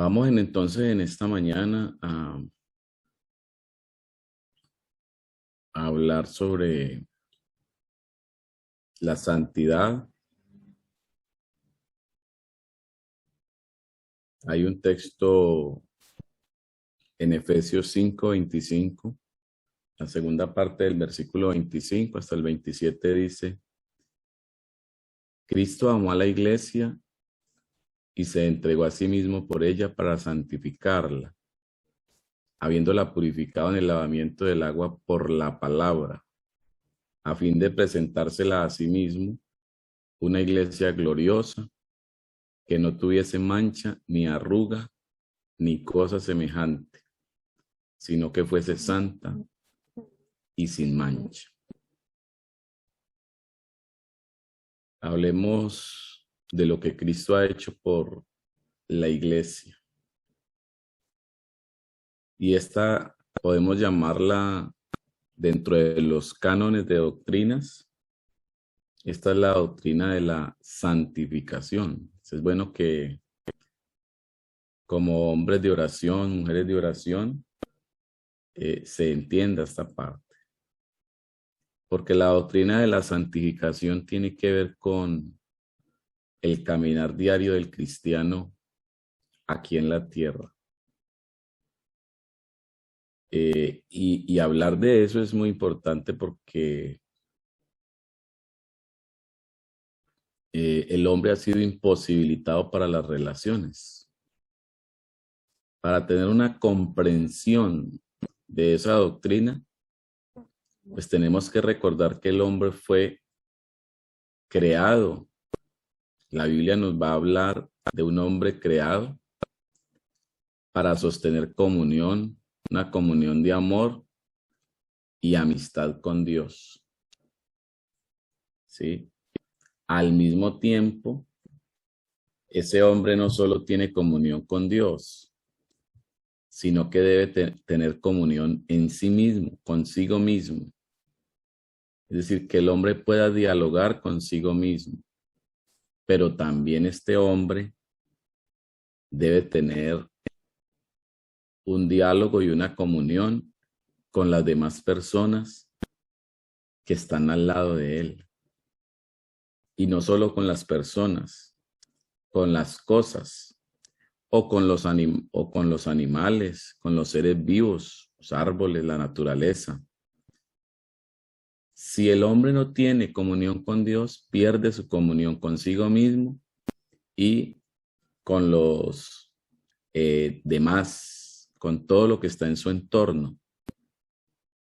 Vamos entonces en esta mañana a hablar sobre la santidad. Hay un texto en Efesios 5:25, la segunda parte del versículo 25 hasta el 27 dice: Cristo amó a la iglesia y se entregó a sí mismo por ella para santificarla, habiéndola purificado en el lavamiento del agua por la palabra, a fin de presentársela a sí mismo una iglesia gloriosa, que no tuviese mancha, ni arruga, ni cosa semejante, sino que fuese santa y sin mancha. Hablemos de lo que Cristo ha hecho por la iglesia. Y esta podemos llamarla, dentro de los cánones de doctrinas, esta es la doctrina de la santificación. Es bueno que como hombres de oración, mujeres de oración, se entienda esta parte. Porque la doctrina de la santificación tiene que ver con el caminar diario del cristiano aquí en la tierra. Y hablar de eso es muy importante porque el hombre ha sido imposibilitado para las relaciones. Para tener una comprensión de esa doctrina, pues tenemos que recordar que el hombre fue creado. La Biblia nos va a hablar de un hombre creado para sostener comunión, una comunión de amor y amistad con Dios. ¿Sí? Al mismo tiempo, ese hombre no solo tiene comunión con Dios, sino que debe tener comunión en sí mismo, consigo mismo. Es decir, que el hombre pueda dialogar consigo mismo, pero también este hombre debe tener un diálogo y una comunión con las demás personas que están al lado de él. Y no solo con las personas, con las cosas, o con los animales, con los seres vivos, los árboles, la naturaleza. Si el hombre no tiene comunión con Dios, pierde su comunión consigo mismo y con los demás, con todo lo que está en su entorno.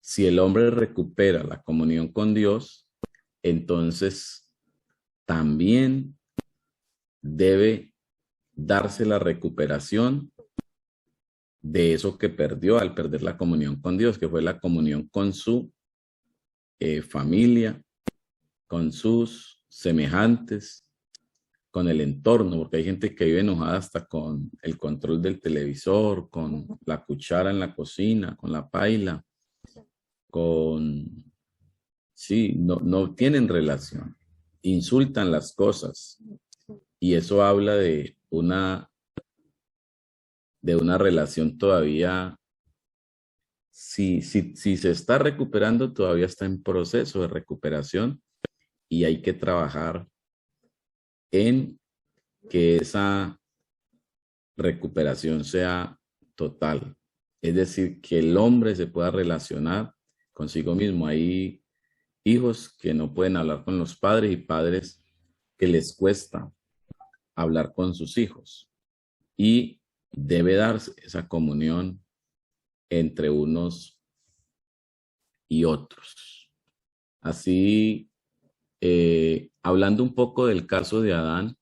Si el hombre recupera la comunión con Dios, entonces también debe darse la recuperación de eso que perdió al perder la comunión con Dios, que fue la comunión con su familia, con sus semejantes, con el entorno, porque hay gente que vive enojada hasta con el control del televisor, con la cuchara en la cocina, con la paila, sí, no tienen relación, insultan las cosas, y eso habla de una relación todavía, si se está recuperando, todavía está en proceso de recuperación, y hay que trabajar en que esa recuperación sea total. Es decir, que el hombre se pueda relacionar consigo mismo. Hay hijos que no pueden hablar con los padres y padres que les cuesta hablar con sus hijos. Y debe darse esa comunión entre unos y otros. Así, hablando un poco del caso de Adán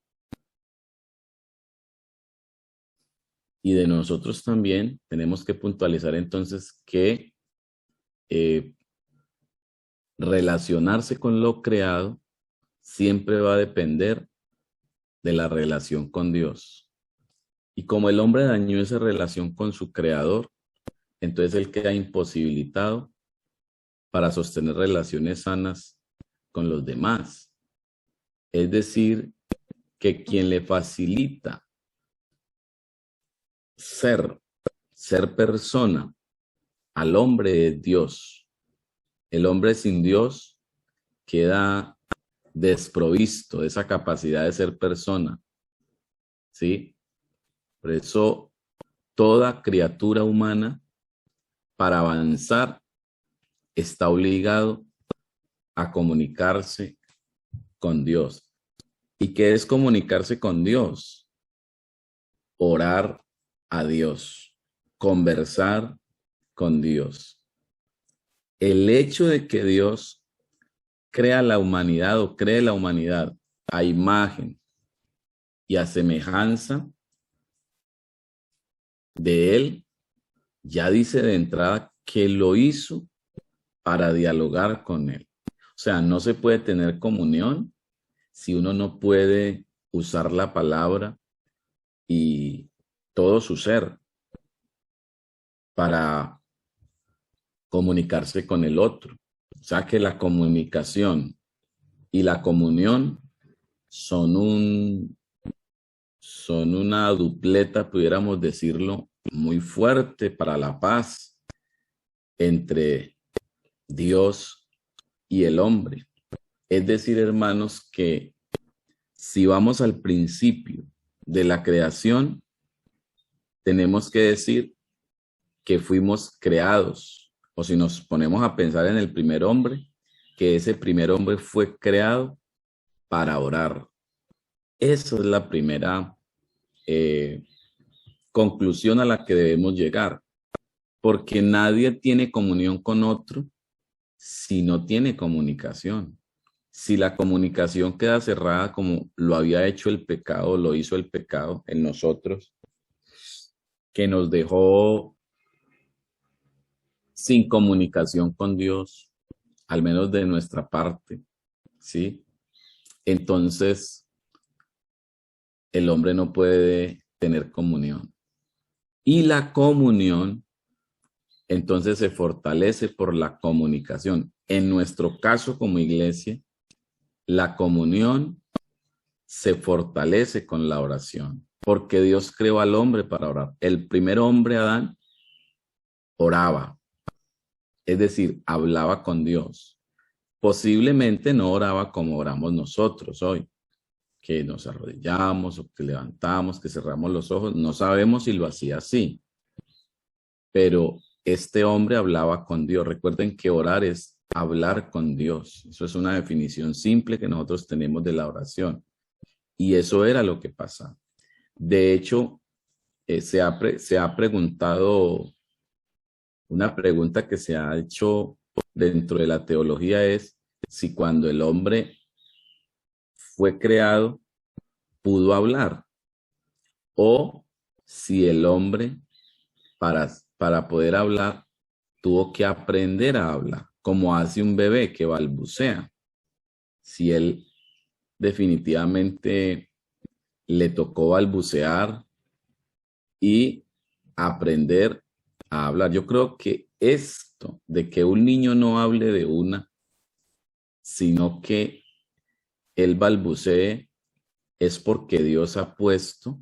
y de nosotros también, tenemos que puntualizar entonces que relacionarse con lo creado siempre va a depender de la relación con Dios. Y como el hombre dañó esa relación con su creador, entonces él queda imposibilitado para sostener relaciones sanas con los demás. Es decir, que quien le facilita ser persona. Al hombre es Dios. El hombre sin Dios queda desprovisto de esa capacidad de ser persona, ¿sí? Por eso toda criatura humana, para avanzar, está obligado a comunicarse con Dios. ¿Y qué es comunicarse con Dios? Orar a Dios, conversar con Dios. El hecho de que Dios crea la humanidad o cree la humanidad a imagen y a semejanza de Él, ya dice de entrada que lo hizo para dialogar con Él. O sea, no se puede tener comunión si uno no puede usar la palabra y todo su ser para comunicarse con el otro. O sea que la comunicación y la comunión son una dupleta, pudiéramos decirlo, muy fuerte para la paz entre Dios y el hombre. Es decir, hermanos, que si vamos al principio de la creación, tenemos que decir que fuimos creados, o si nos ponemos a pensar en el primer hombre, que ese primer hombre fue creado para orar. Esa es la primera conclusión a la que debemos llegar, porque nadie tiene comunión con otro si no tiene comunicación. Si la comunicación queda cerrada como lo había hecho el pecado, lo hizo el pecado en nosotros, que nos dejó sin comunicación con Dios, al menos de nuestra parte, ¿sí? Entonces, el hombre no puede tener comunión. Y la comunión, entonces, se fortalece por la comunicación. En nuestro caso como iglesia, la comunión se fortalece con la oración, porque Dios creó al hombre para orar. El primer hombre, Adán, oraba, es decir, hablaba con Dios. Posiblemente no oraba como oramos nosotros hoy, que nos arrodillamos o que levantamos, que cerramos los ojos. No sabemos si lo hacía así, pero este hombre hablaba con Dios. Recuerden que orar es hablar con Dios. Eso es una definición simple que nosotros tenemos de la oración. Y eso era lo que pasaba. De hecho, se ha preguntado, una pregunta que se ha hecho dentro de la teología es si cuando el hombre fue creado pudo hablar o si el hombre para poder hablar tuvo que aprender a hablar, como hace un bebé que balbucea. Si él definitivamente le tocó balbucear y aprender a hablar. Yo creo que esto de que un niño no hable de una, sino que él balbucee, es porque Dios ha puesto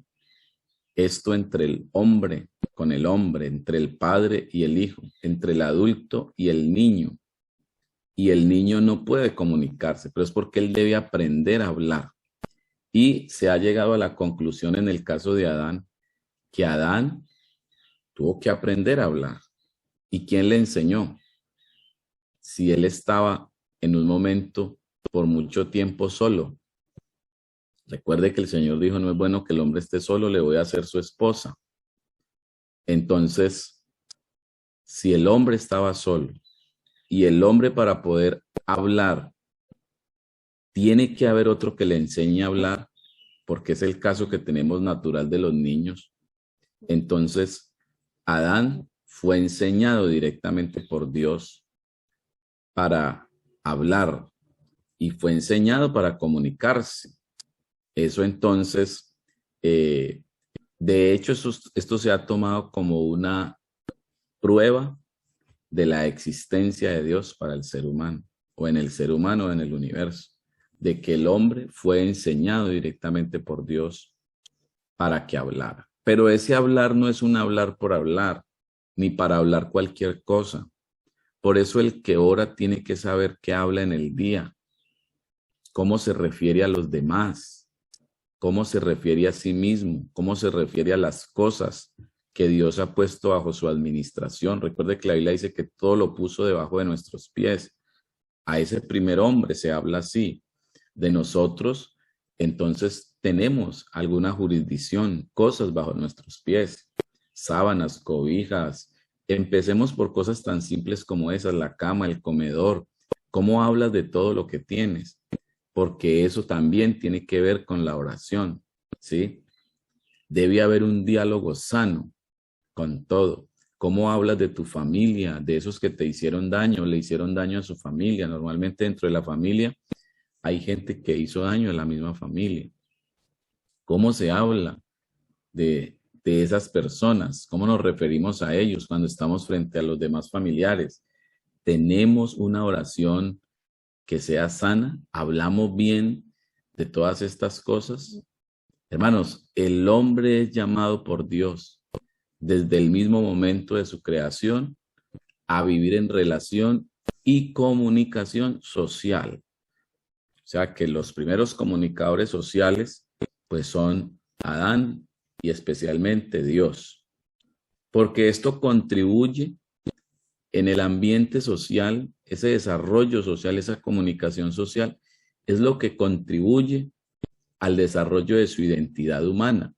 esto entre el hombre, con el hombre, entre el padre y el hijo, entre el adulto y el niño. Y el niño no puede comunicarse, pero es porque él debe aprender a hablar. Y se ha llegado a la conclusión en el caso de Adán, que Adán tuvo que aprender a hablar. ¿Y quién le enseñó? Si él estaba en un momento por mucho tiempo solo. Recuerde que el Señor dijo, no es bueno que el hombre esté solo, le voy a hacer su esposa. Entonces, si el hombre estaba solo y el hombre para poder hablar, tiene que haber otro que le enseñe a hablar, porque es el caso que tenemos natural de los niños. Entonces, Adán fue enseñado directamente por Dios para hablar y fue enseñado para comunicarse. Eso entonces, de hecho, esto se ha tomado como una prueba de la existencia de Dios para el ser humano, o en el ser humano o en el universo, de que el hombre fue enseñado directamente por Dios para que hablara. Pero ese hablar no es un hablar por hablar, ni para hablar cualquier cosa. Por eso el que ora tiene que saber qué habla en el día, cómo se refiere a los demás, cómo se refiere a sí mismo, cómo se refiere a las cosas que Dios ha puesto bajo su administración. Recuerde que la Biblia dice que todo lo puso debajo de nuestros pies. A ese primer hombre se habla así. De nosotros, entonces tenemos alguna jurisdicción, cosas bajo nuestros pies, sábanas, cobijas. Empecemos por cosas tan simples como esas, la cama, el comedor. ¿Cómo hablas de todo lo que tienes? Porque eso también tiene que ver con la oración, ¿sí? Debe haber un diálogo sano con todo. ¿Cómo hablas de tu familia, de esos que te hicieron daño, le hicieron daño a su familia? Normalmente dentro de la familia hay gente que hizo daño a la misma familia. ¿Cómo se habla de esas personas? ¿Cómo nos referimos a ellos cuando estamos frente a los demás familiares? ¿Tenemos una oración que sea sana? ¿Hablamos bien de todas estas cosas? Hermanos, el hombre es llamado por Dios desde el mismo momento de su creación a vivir en relación y comunicación social. O sea que los primeros comunicadores sociales pues son Adán y especialmente Dios, porque esto contribuye en el ambiente social, ese desarrollo social, esa comunicación social, es lo que contribuye al desarrollo de su identidad humana.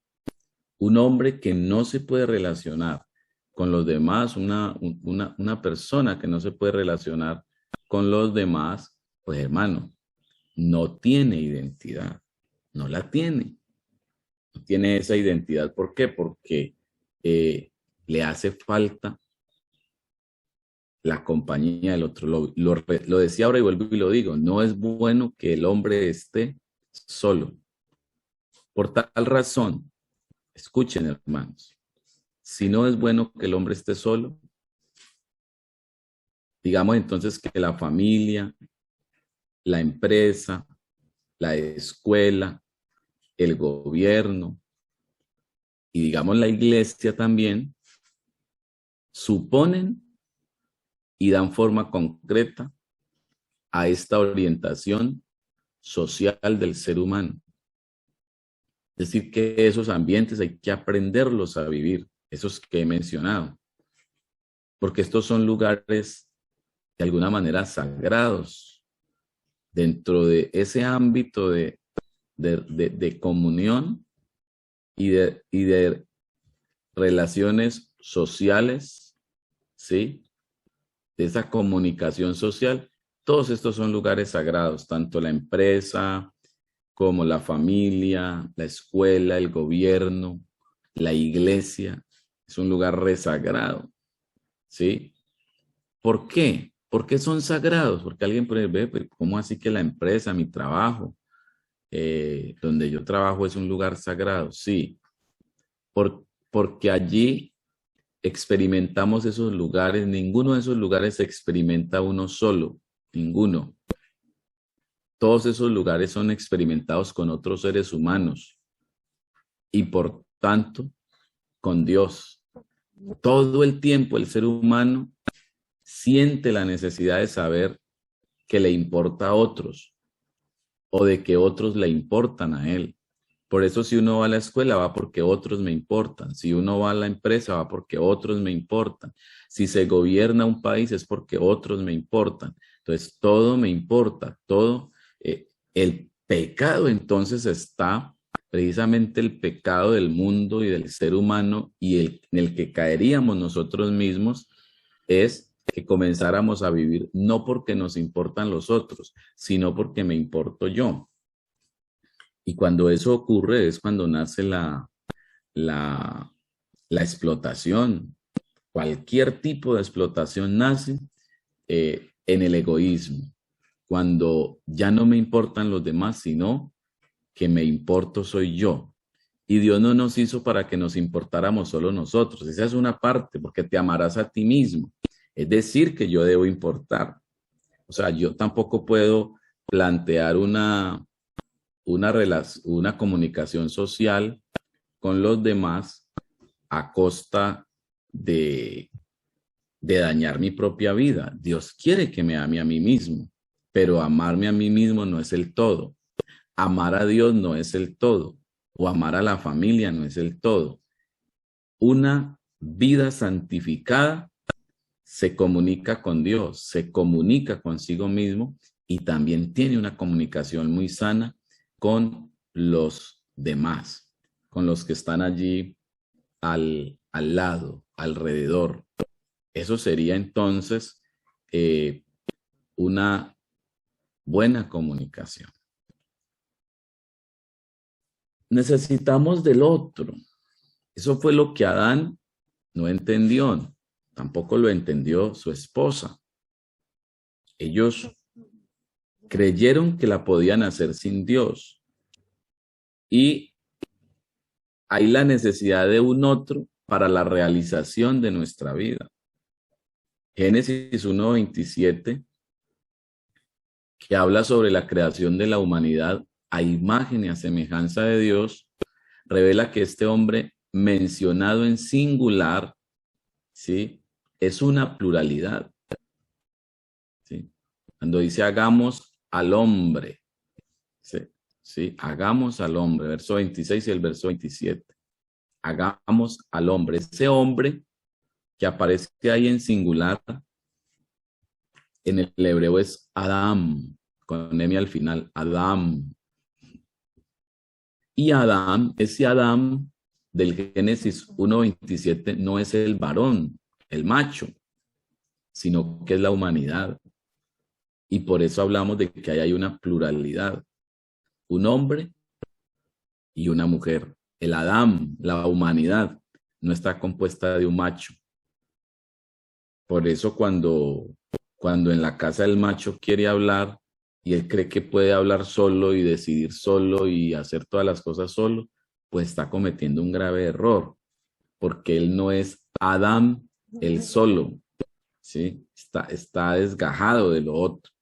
Un hombre que no se puede relacionar con los demás, una persona que no se puede relacionar con los demás, pues hermano, no tiene identidad, no la tiene. No tiene esa identidad. ¿Por qué? Porque le hace falta la compañía del otro. Lo decía ahora y vuelvo y lo digo, no es bueno que el hombre esté solo. Por tal razón, escuchen hermanos, si no es bueno que el hombre esté solo, digamos entonces que la familia, la empresa, la escuela, el gobierno y digamos la iglesia también suponen y dan forma concreta a esta orientación social del ser humano. Es decir, que esos ambientes hay que aprenderlos a vivir, esos que he mencionado, porque estos son lugares de alguna manera sagrados dentro de ese ámbito de comunión y de relaciones sociales, ¿sí? De esa comunicación social. Todos estos son lugares sagrados, tanto la empresa como la familia, la escuela, el gobierno, la iglesia. Es un lugar resagrado, ¿sí? ¿Por qué? ¿Por qué son sagrados? Porque alguien puede ver, pero ¿cómo así que la empresa, mi trabajo, donde yo trabajo es un lugar sagrado? Sí, porque allí experimentamos esos lugares, ninguno de esos lugares se experimenta uno solo, ninguno. Todos esos lugares son experimentados con otros seres humanos y por tanto con Dios. Todo el tiempo el ser humano siente la necesidad de saber que le importa a otros o de que otros le importan a él. Por eso si uno va a la escuela va porque otros me importan. Si uno va a la empresa va porque otros me importan. Si se gobierna un país es porque otros me importan. Entonces todo me importa, todo. El pecado entonces está, precisamente el pecado del mundo y del ser humano y en el que caeríamos nosotros mismos es que comenzáramos a vivir no porque nos importan los otros, sino porque me importo yo. Y cuando eso ocurre es cuando nace la, la explotación. Cualquier tipo de explotación nace en el egoísmo, cuando ya no me importan los demás, sino que me importo soy yo. Y Dios no nos hizo para que nos importáramos solo nosotros. Esa es una parte, porque te amarás a ti mismo. Es decir, que yo debo importar. O sea, yo tampoco puedo plantear una comunicación social con los demás a costa de dañar mi propia vida. Dios quiere que me ame a mí mismo, pero amarme a mí mismo no es el todo. Amar a Dios no es el todo, o amar a la familia no es el todo. Una vida santificada se comunica con Dios, se comunica consigo mismo y también tiene una comunicación muy sana con los demás, con los que están allí al lado, alrededor. Eso sería entonces una buena comunicación. Necesitamos del otro. Eso fue lo que Adán no entendió. Tampoco lo entendió su esposa. Ellos creyeron que la podían hacer sin Dios. Y hay la necesidad de un otro para la realización de nuestra vida. Génesis 1:27, que habla sobre la creación de la humanidad a imagen y a semejanza de Dios, revela que este hombre mencionado en singular, ¿sí?, es una pluralidad. ¿Sí? Cuando dice hagamos al hombre, ¿sí? ¿Sí? Hagamos al hombre, verso 26 y el verso 27. Hagamos al hombre. Ese hombre que aparece ahí en singular, en el hebreo es Adam, con M al final, Adam. Y Adam, ese Adam del Génesis 1:27 no es el varón, el macho, sino que es la humanidad. Y por eso hablamos de que ahí hay una pluralidad, un hombre y una mujer. El Adam, la humanidad, no está compuesta de un macho. Por eso cuando en la casa el macho quiere hablar y él cree que puede hablar solo y decidir solo y hacer todas las cosas solo, pues está cometiendo un grave error, porque él no es Adam el solo, ¿sí? Está desgajado de lo otro.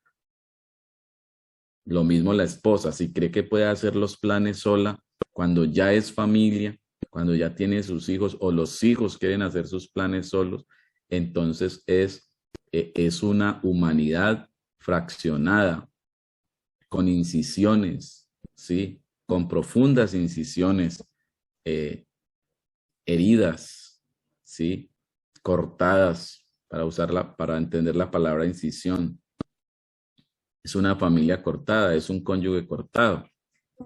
Lo mismo la esposa, si cree que puede hacer los planes sola, cuando ya es familia, cuando ya tiene sus hijos o los hijos quieren hacer sus planes solos, entonces es una humanidad fraccionada, con incisiones, ¿sí? Con profundas incisiones, heridas, ¿sí? Cortadas, para entender la palabra incisión. Es una familia cortada, es un cónyuge cortado.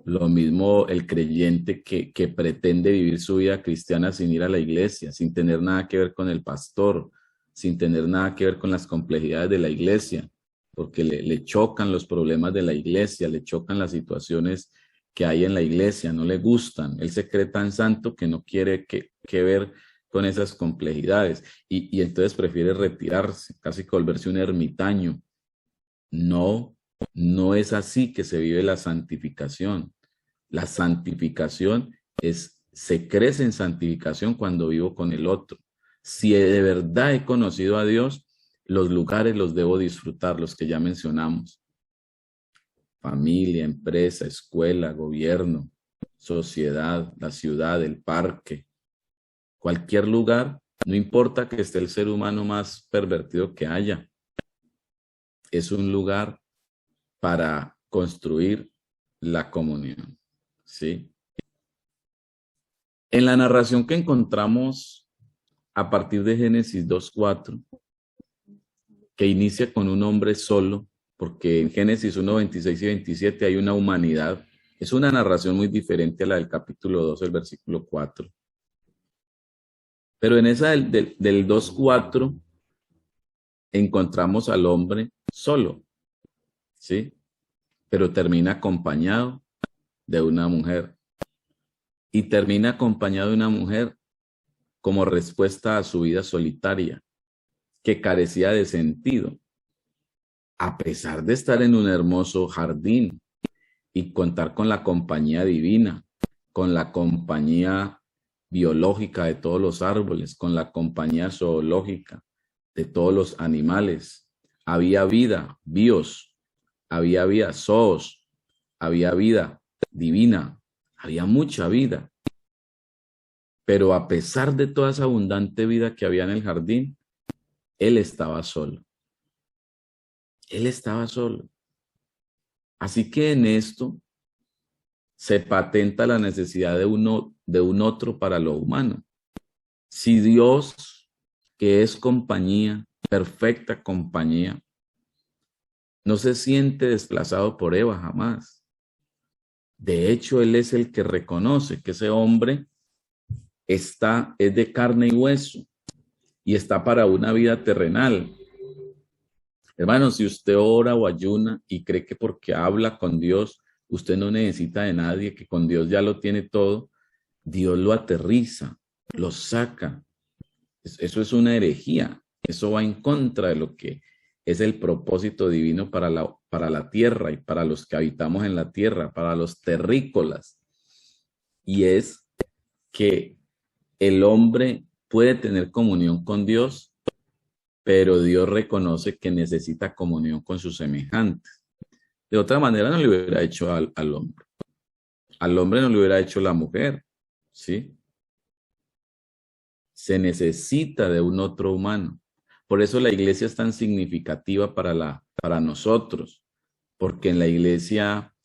Lo mismo el creyente que pretende vivir su vida cristiana sin ir a la iglesia, sin tener nada que ver con el pastor, sin tener nada que ver con las complejidades de la iglesia, porque le chocan los problemas de la iglesia, le chocan las situaciones que hay en la iglesia, no le gustan. Él se cree tan santo que no quiere que ver con esas complejidades y entonces prefiere retirarse, casi que volverse un ermitaño. No, no es así que se vive la santificación. La santificación se crece en santificación cuando vivo con el otro. Si de verdad he conocido a Dios, los lugares los debo disfrutar, los que ya mencionamos. Familia, empresa, escuela, gobierno, sociedad, la ciudad, el parque. Cualquier lugar, no importa que esté el ser humano más pervertido que haya. Es un lugar para construir la comunión, ¿sí? En la narración que encontramos a partir de Génesis 2:4, que inicia con un hombre solo, porque en Génesis 1:26 y 27 hay una humanidad, es una narración muy diferente a la del capítulo 2, el versículo 4. Pero en esa del 2:4 encontramos al hombre solo, ¿sí? Pero termina acompañado de una mujer. Y termina acompañado de una mujer como respuesta a su vida solitaria, que carecía de sentido. A pesar de estar en un hermoso jardín y contar con la compañía divina, con la compañía biológica de todos los árboles, con la compañía zoológica de todos los animales, había vida, bios, había vida, zoos, había vida divina, había mucha vida. Pero a pesar de toda esa abundante vida que había en el jardín, él estaba solo. Él estaba solo. Así que en esto se patenta la necesidad de un otro para lo humano. Si Dios, que es compañía, perfecta compañía, no se siente desplazado por Eva jamás. De hecho, él es el que reconoce que ese hombre es de carne y hueso y está para una vida terrenal. Hermano, si usted ora o ayuna y cree que porque habla con Dios, usted no necesita de nadie, que con Dios ya lo tiene todo, Dios lo aterriza, lo saca. Eso es una herejía. Eso va en contra de lo que es el propósito divino para la tierra y para los que habitamos en la tierra, para los terrícolas. Y es que el hombre puede tener comunión con Dios, pero Dios reconoce que necesita comunión con sus semejantes. De otra manera no le hubiera hecho al hombre. Al hombre no le hubiera hecho la mujer, ¿sí? Se necesita de un otro humano. Por eso la iglesia es tan significativa para nosotros, porque en la iglesia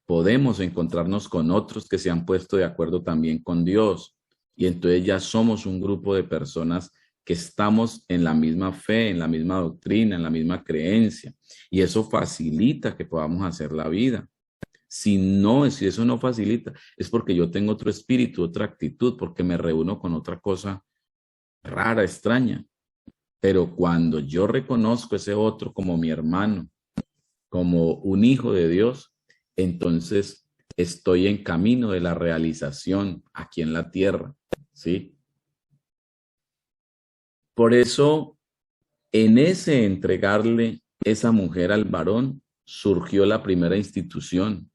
podemos encontrarnos con otros que se han puesto de acuerdo también con Dios. Y entonces ya somos un grupo de personas que estamos en la misma fe, en la misma doctrina, en la misma creencia. Y eso facilita que podamos hacer la vida. Si eso no facilita, es porque yo tengo otro espíritu, otra actitud, porque me reúno con otra cosa rara, extraña. Pero cuando yo reconozco ese otro como mi hermano, como un hijo de Dios, entonces estoy en camino de la realización aquí en la tierra, ¿sí? Por eso, en ese entregarle esa mujer al varón, surgió la primera institución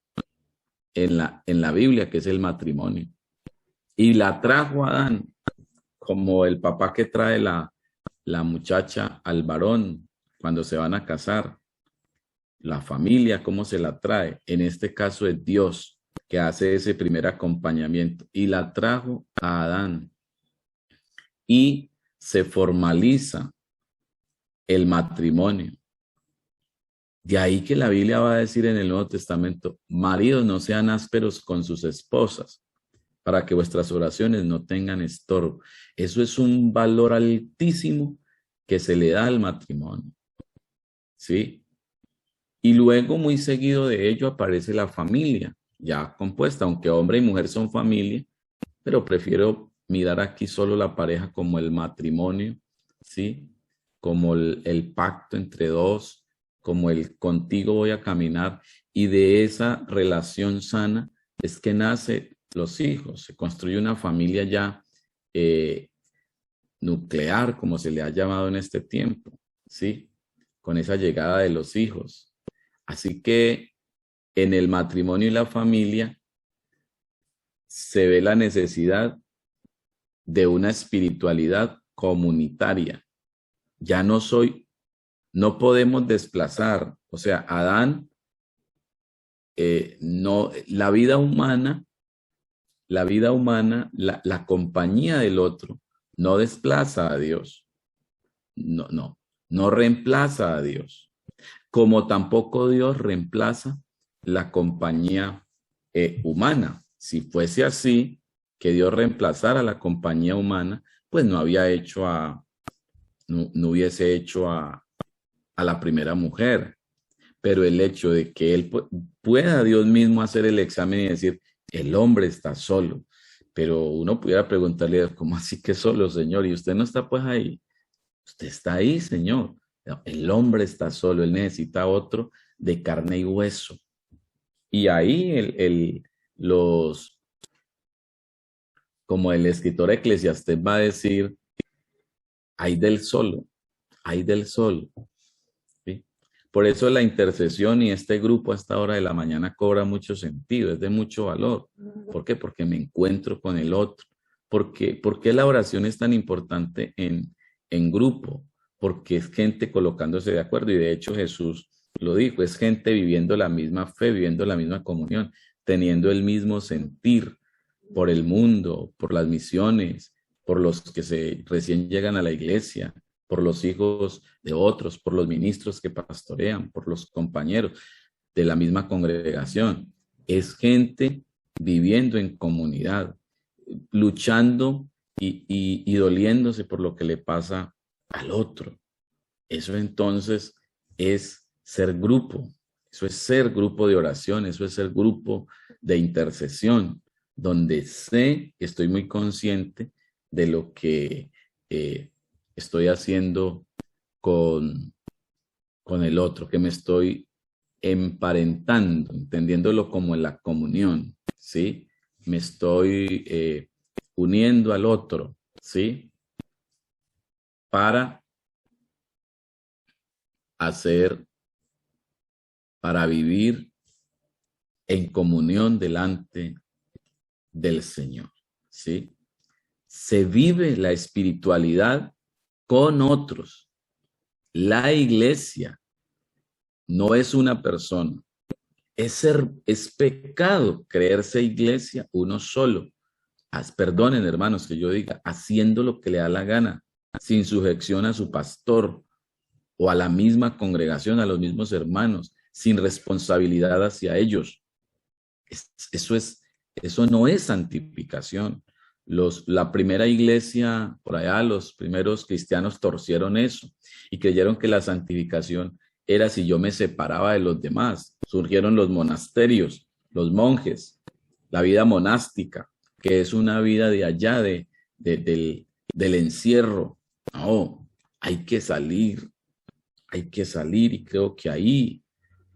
en la Biblia, que es el matrimonio. Y la trajo a Adán, como el papá que trae la muchacha al varón cuando se van a casar. La familia, ¿cómo se la trae? En este caso es Dios que hace ese primer acompañamiento y la trajo a Adán. Y se formaliza el matrimonio. De ahí que la Biblia va a decir en el Nuevo Testamento, maridos no sean ásperos con sus esposas, para que vuestras oraciones no tengan estorbo. Eso es un valor altísimo que se le da al matrimonio, ¿sí? Y luego, muy seguido de ello, aparece la familia, ya compuesta, aunque hombre y mujer son familia, pero prefiero mirar aquí solo la pareja como el matrimonio, ¿sí? Como el pacto entre dos, como el contigo voy a caminar, y de esa relación sana es que nace los hijos, se construye una familia ya nuclear, como se le ha llamado en este tiempo, ¿sí? Con esa llegada de los hijos. Así que en el matrimonio y la familia se ve la necesidad de una espiritualidad comunitaria. Ya no podemos desplazar, o sea, Adán, no, la vida humana, la compañía del otro, no desplaza a Dios, no reemplaza a Dios, como tampoco Dios reemplaza la compañía humana. Si fuese así, que Dios reemplazara la compañía humana, pues no hubiese hecho a la primera mujer. Pero el hecho de que él pueda Dios mismo hacer el examen y decir, el hombre está solo. Pero uno pudiera preguntarle, ¿cómo así que solo, Señor? Y usted no está pues ahí. Usted está ahí, Señor. El hombre está solo, él necesita otro de carne y hueso. Y ahí como el escritor Eclesiastés va a decir, hay del solo, hay del solo. ¿Sí? Por eso la intercesión y este grupo a esta hora de la mañana cobra mucho sentido, es de mucho valor. ¿Por qué? Porque me encuentro con el otro. ¿Por qué la oración es tan importante en grupo? Porque es gente colocándose de acuerdo y de hecho Jesús lo dijo, es gente viviendo la misma fe, viviendo la misma comunión, teniendo el mismo sentir, por el mundo, por las misiones, por los que recién llegan a la iglesia, por los hijos de otros, por los ministros que pastorean, por los compañeros de la misma congregación. Es gente viviendo en comunidad, luchando y doliéndose por lo que le pasa al otro. Eso entonces es ser grupo, eso es ser grupo de oración, eso es ser grupo de intercesión, donde estoy muy consciente de lo que estoy haciendo con, con el otro, que me estoy emparentando, entendiéndolo como en la comunión, ¿sí? Me estoy uniendo al otro, ¿sí? Para para vivir en comunión delante del Señor, ¿sí? Se vive la espiritualidad con otros. La iglesia no es una persona. Es pecado creerse iglesia uno solo. Perdonen, hermanos, que yo diga, haciendo lo que le da la gana, sin sujeción a su pastor o a la misma congregación, a los mismos hermanos, sin responsabilidad hacia ellos. Eso no es santificación. La primera iglesia, por allá, los primeros cristianos torcieron eso y creyeron que la santificación era si yo me separaba de los demás. Surgieron los monasterios, los monjes, la vida monástica, que es una vida de allá del encierro. No, hay que salir y creo que ahí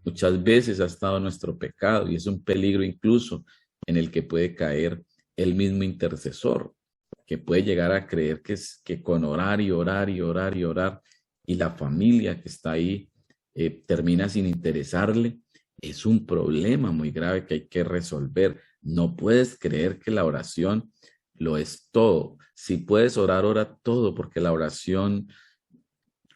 muchas veces ha estado nuestro pecado y es un peligro incluso en el que puede caer el mismo intercesor, que puede llegar a creer que con orar y orar y orar y orar y la familia que está ahí termina sin interesarle, es un problema muy grave que hay que resolver. No puedes creer que la oración lo es todo. Si puedes orar, ora todo, porque la oración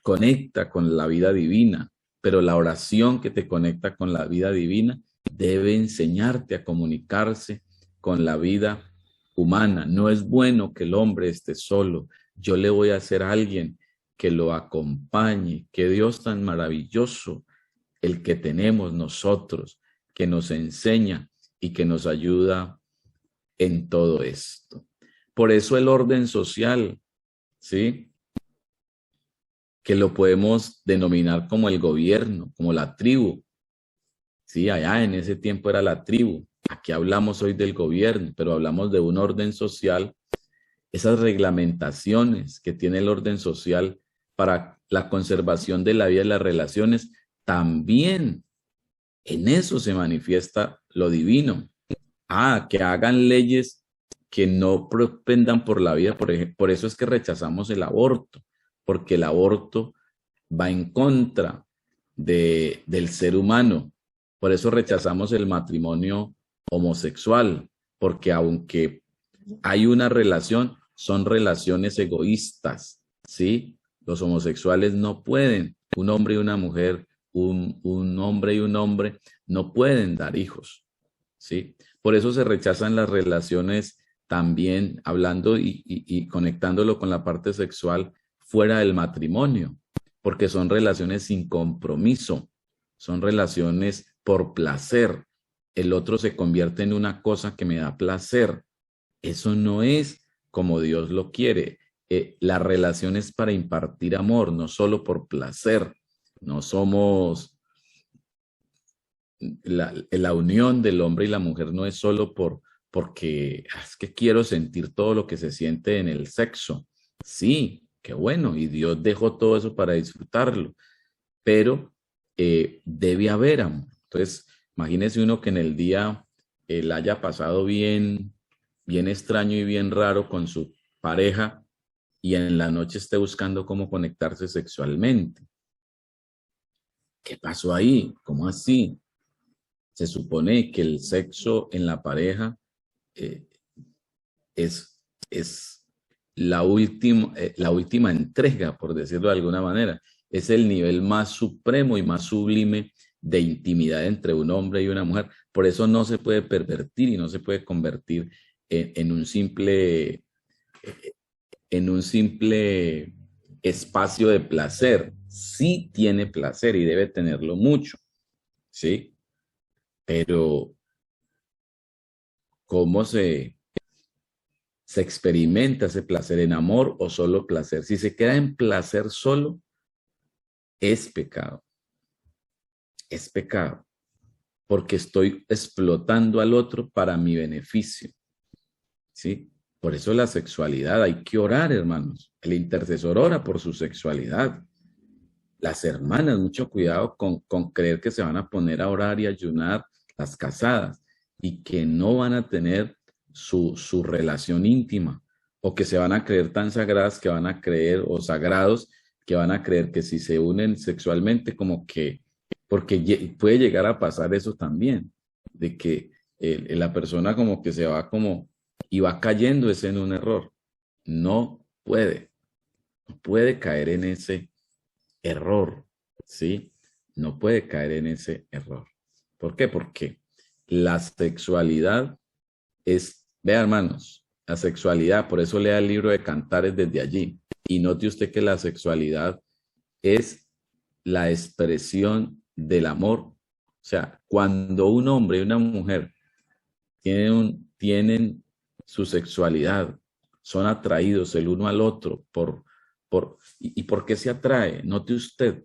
conecta con la vida divina, pero la oración que te conecta con la vida divina debe enseñarte a comunicarse con la vida humana. No es bueno que el hombre esté solo. Yo le voy a hacer a alguien que lo acompañe. Qué Dios tan maravilloso el que tenemos nosotros, que nos enseña y que nos ayuda en todo esto. Por eso el orden social, ¿sí? Que lo podemos denominar como el gobierno, como la tribu. Sí, allá en ese tiempo era la tribu. Aquí hablamos hoy del gobierno, pero hablamos de un orden social. Esas reglamentaciones que tiene el orden social para la conservación de la vida y las relaciones, también en eso se manifiesta lo divino. Que hagan leyes que no propendan por la vida. Por ejemplo, por eso es que rechazamos el aborto, porque el aborto va en contra del ser humano. Por eso rechazamos el matrimonio homosexual, porque aunque hay una relación, son relaciones egoístas, ¿sí? Los homosexuales no pueden, un hombre y una mujer, un hombre y un hombre, no pueden dar hijos, ¿sí? Por eso se rechazan las relaciones también, hablando y conectándolo con la parte sexual fuera del matrimonio, porque son relaciones sin compromiso, son relaciones por placer. El otro se convierte en una cosa que me da placer. Eso no es como Dios lo quiere. La relación es para impartir amor, no solo por placer. No somos la unión del hombre y la mujer no es solo porque es que quiero sentir todo lo que se siente en el sexo. Sí, qué bueno, y Dios dejó todo eso para disfrutarlo, pero debe haber amor. Entonces, imagínese uno que en el día la haya pasado bien, bien extraño y bien raro con su pareja y en la noche esté buscando cómo conectarse sexualmente. ¿Qué pasó ahí? ¿Cómo así? Se supone que el sexo en la pareja eh, es la última entrega, por decirlo de alguna manera. Es el nivel más supremo y más sublime de intimidad entre un hombre y una mujer. Por eso no se puede pervertir y no se puede convertir en un simple, en un simple espacio de placer. Sí tiene placer y debe tenerlo mucho, ¿sí? Pero ¿cómo se experimenta ese placer en amor o solo placer? Si se queda en placer solo, es pecado. Es pecado. Porque estoy explotando al otro para mi beneficio, ¿sí? Por eso la sexualidad, hay que orar, hermanos. El intercesor ora por su sexualidad. Las hermanas, mucho cuidado con creer que se van a poner a orar y ayunar, las casadas, y que no van a tener su relación íntima, o que se van a creer tan sagradas que van a creer, o sagrados, que van a creer que si se unen sexualmente, como que, porque puede llegar a pasar eso también, de que la persona como que se va como, y va cayendo ese en un error. No puede, no puede caer en ese error, ¿sí? No puede caer en ese error. ¿Por qué? Porque la sexualidad es, vea hermanos, la sexualidad, por eso lea el libro de Cantares desde allí, y note usted que la sexualidad es la expresión del amor. O sea, cuando un hombre y una mujer tienen su sexualidad, son atraídos el uno al otro ¿y por qué se atrae? Note usted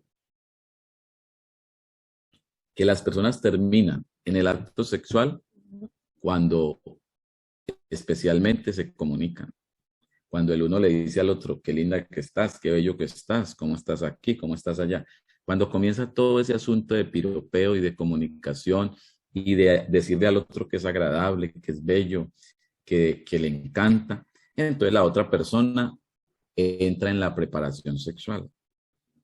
que las personas terminan en el acto sexual cuando especialmente se comunican. Cuando el uno le dice al otro, qué linda que estás, qué bello que estás, cómo estás aquí, cómo estás allá. Cuando comienza todo ese asunto de piropeo y de comunicación y de decirle al otro que es agradable, que es bello, que le encanta, entonces la otra persona entra en la preparación sexual.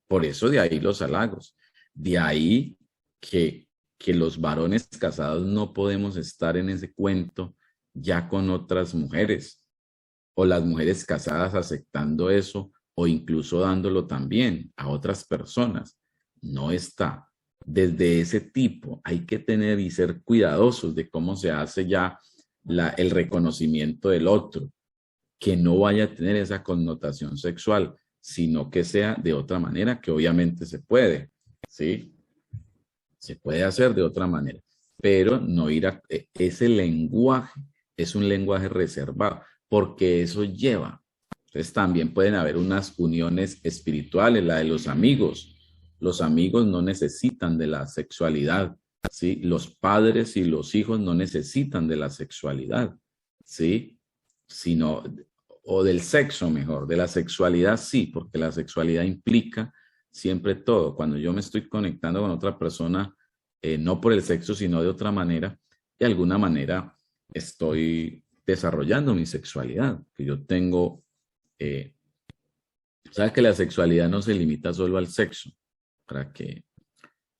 Por eso de ahí los halagos. De ahí que, que los varones casados no podemos estar en ese cuento ya con otras mujeres, o las mujeres casadas aceptando eso, o incluso dándolo también a otras personas. No está. Desde ese tipo hay que tener y ser cuidadosos de cómo se hace ya el reconocimiento del otro, que no vaya a tener esa connotación sexual, sino que sea de otra manera, que obviamente se puede, ¿sí? Se puede hacer de otra manera, pero no ir a ese lenguaje, es un lenguaje reservado, porque eso lleva. Entonces también pueden haber unas uniones espirituales, la de los amigos. Los amigos no necesitan de la sexualidad, ¿sí? Los padres y los hijos no necesitan de la sexualidad, ¿sí? Sino, o del sexo mejor, de la sexualidad sí, porque la sexualidad implica siempre todo. Cuando yo me estoy conectando con otra persona, no por el sexo, sino de otra manera, de alguna manera estoy desarrollando mi sexualidad, que yo tengo, sabes que la sexualidad no se limita solo al sexo, para que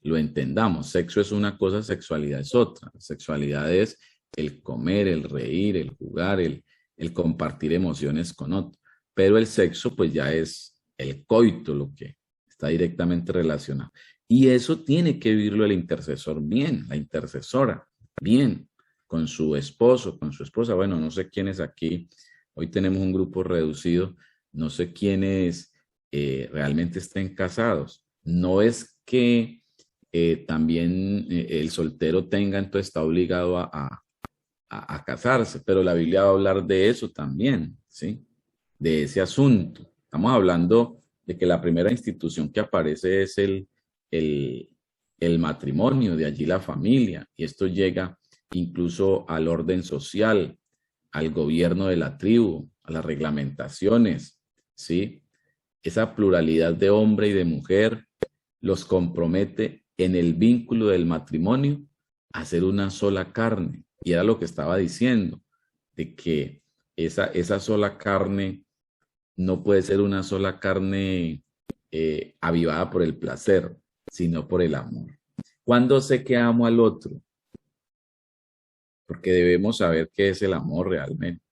lo entendamos. Sexo es una cosa, sexualidad es otra. Sexualidad es el comer, el reír, el jugar, el compartir emociones con otro. Pero el sexo pues ya es el coito, lo que está directamente relacionado. Y eso tiene que vivirlo el intercesor bien, la intercesora bien, con su esposo, con su esposa. Bueno, no sé quiénes aquí, hoy tenemos un grupo reducido, no sé quiénes realmente estén casados. No es que también el soltero tenga, entonces está obligado a casarse, pero la Biblia va a hablar de eso también, ¿sí? De ese asunto. Estamos hablando de que la primera institución que aparece es el, el matrimonio, de allí la familia, y esto llega incluso al orden social, al gobierno de la tribu, a las reglamentaciones, ¿sí? Esa pluralidad de hombre y de mujer los compromete en el vínculo del matrimonio a ser una sola carne. Y era lo que estaba diciendo, de que esa sola carne no puede ser una sola carne avivada por el placer, sino por el amor. ¿Cuándo sé que amo al otro? Porque debemos saber qué es el amor realmente,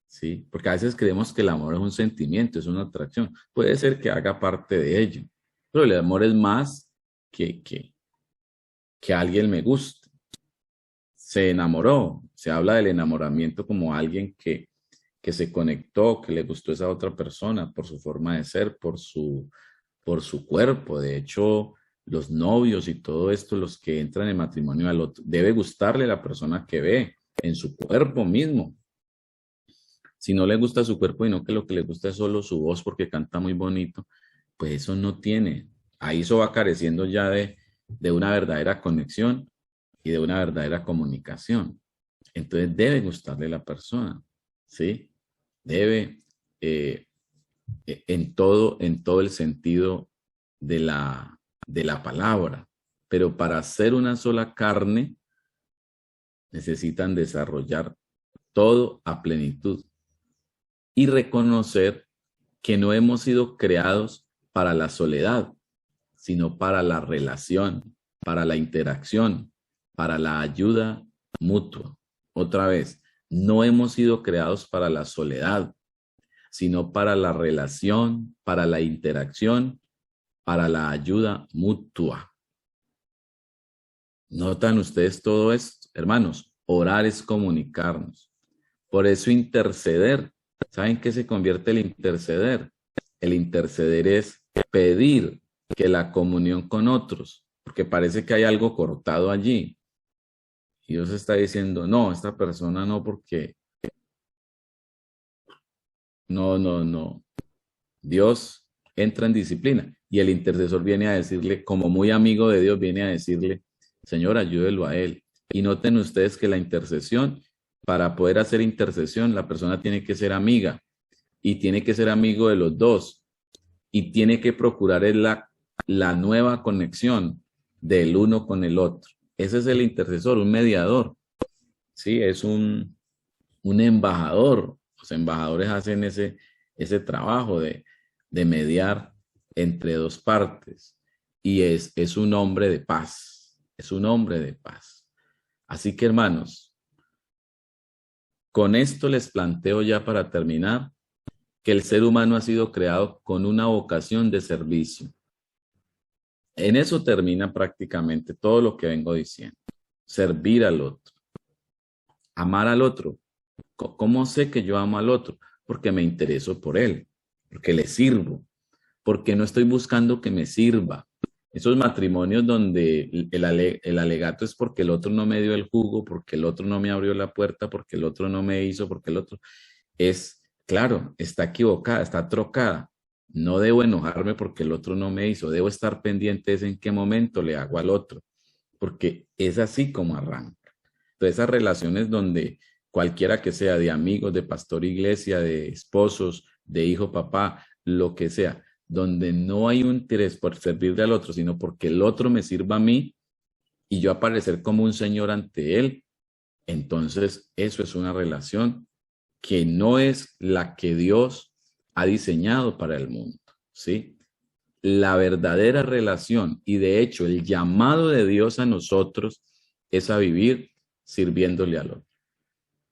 ¿sí? Porque a veces creemos que el amor es un sentimiento, es una atracción. Puede ser que haga parte de ello, pero el amor es más que alguien me guste. Se enamoró, Se habla del enamoramiento como alguien que se conectó, que le gustó esa otra persona por su forma de ser, por su cuerpo. De hecho, los novios y todo esto, los que entran en matrimonio al otro, debe gustarle la persona que ve en su cuerpo mismo. Si no le gusta su cuerpo y no que lo que le gusta es solo su voz porque canta muy bonito, pues eso no tiene. Ahí eso va careciendo ya de una verdadera conexión y de una verdadera comunicación. Entonces debe gustarle la persona, ¿sí? Debe, eh, en todo el sentido de la palabra. Pero para ser una sola carne, necesitan desarrollar todo a plenitud y reconocer que no hemos sido creados para la soledad, sino para la relación, para la interacción, para la ayuda mutua. Otra vez, no hemos sido creados para la soledad, sino para la relación, para la interacción, para la ayuda mutua. ¿Notan ustedes todo esto, hermanos? Orar es comunicarnos. Por eso interceder. ¿Saben qué se convierte el interceder? El interceder es pedir que la comunión con otros, porque parece que hay algo cortado allí. Y Dios está diciendo, no, esta persona no, porque no. Dios entra en disciplina y el intercesor viene a decirle, como muy amigo de Dios, viene a decirle, Señor, ayúdelo a él. Y noten ustedes que la intercesión, para poder hacer intercesión, la persona tiene que ser amiga y tiene que ser amigo de los dos y tiene que procurar la nueva conexión del uno con el otro. Ese es el intercesor, un mediador. Sí, es un embajador. Los embajadores hacen ese trabajo de mediar entre dos partes y es un hombre de paz, es un hombre de paz. Así que hermanos, con esto les planteo ya para terminar que el ser humano ha sido creado con una vocación de servicio. En eso termina prácticamente todo lo que vengo diciendo. Servir al otro, amar al otro. ¿Cómo sé que yo amo al otro? Porque me intereso por él, porque le sirvo, porque no estoy buscando que me sirva. Esos matrimonios donde el alegato es porque el otro no me dio el jugo, porque el otro no me abrió la puerta, porque el otro no me hizo, porque el otro es, claro, está equivocada, está trocada. No debo enojarme porque el otro no me hizo, debo estar pendiente de en qué momento le hago al otro, porque es así como arranca. Entonces, esas relaciones donde cualquiera que sea, de amigos, de pastor iglesia, de esposos, de hijo, papá, lo que sea, donde no hay un interés por servirle al otro, sino porque el otro me sirva a mí y yo aparecer como un señor ante él, entonces eso es una relación que no es la que Dios ha diseñado para el mundo, ¿sí? La verdadera relación y de hecho el llamado de Dios a nosotros es a vivir sirviéndole al otro,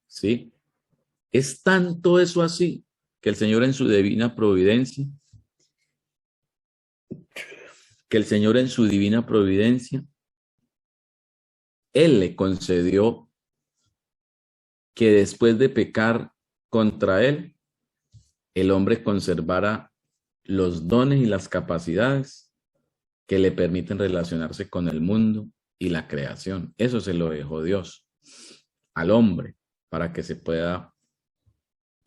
¿sí? Es tanto eso así que el Señor en su divina providencia, Él le concedió que después de pecar contra Él, el hombre conservara los dones y las capacidades que le permiten relacionarse con el mundo y la creación. Eso se lo dejó Dios al hombre para que se pueda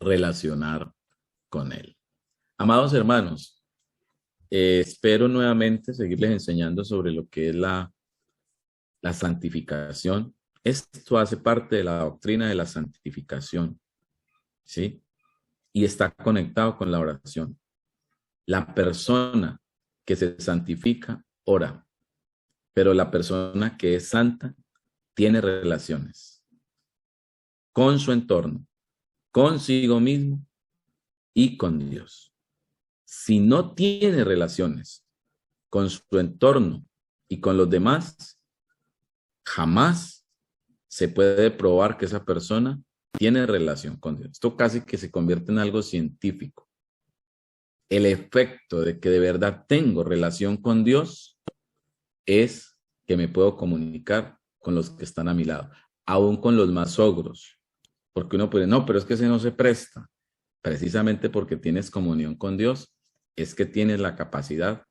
relacionar con él. Amados hermanos, espero nuevamente seguirles enseñando sobre lo que es la santificación. Esto hace parte de la doctrina de la santificación, ¿sí? Y está conectado con la oración. La persona que se santifica ora, pero la persona que es santa tiene relaciones con su entorno, consigo mismo y con Dios. Si no tiene relaciones con su entorno y con los demás, jamás se puede probar que esa persona tiene relación con Dios. Esto casi que se convierte en algo científico. El efecto de que de verdad tengo relación con Dios es que me puedo comunicar con los que están a mi lado. aún con los más ogros. Porque uno puede, no, pero es que ese no se presta. Precisamente porque tienes comunión con Dios, es que tienes la capacidad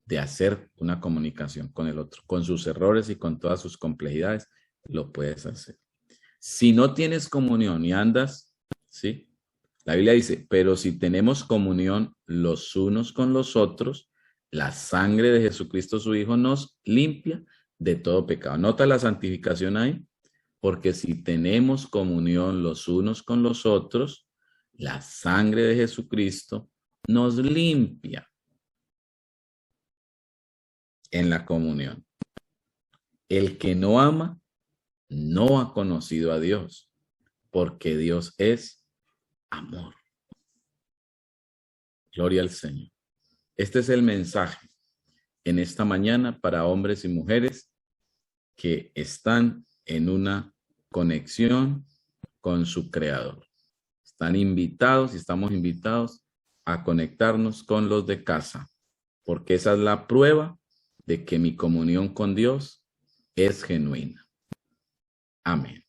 de hacer una comunicación con el otro. Con sus errores y con todas sus complejidades, lo puedes hacer. Si no tienes comunión y andas, ¿sí? La Biblia dice, pero si tenemos comunión los unos con los otros, la sangre de Jesucristo su Hijo nos limpia de todo pecado. ¿Nota la santificación ahí? Porque si tenemos comunión los unos con los otros, la sangre de Jesucristo nos limpia en la comunión. El que no ama, no ha conocido a Dios, porque Dios es amor. Gloria al Señor. Este es el mensaje en esta mañana para hombres y mujeres que están en una conexión con su Creador. Están invitados y estamos invitados a conectarnos con los de casa, porque esa es la prueba de que mi comunión con Dios es genuina. Amén.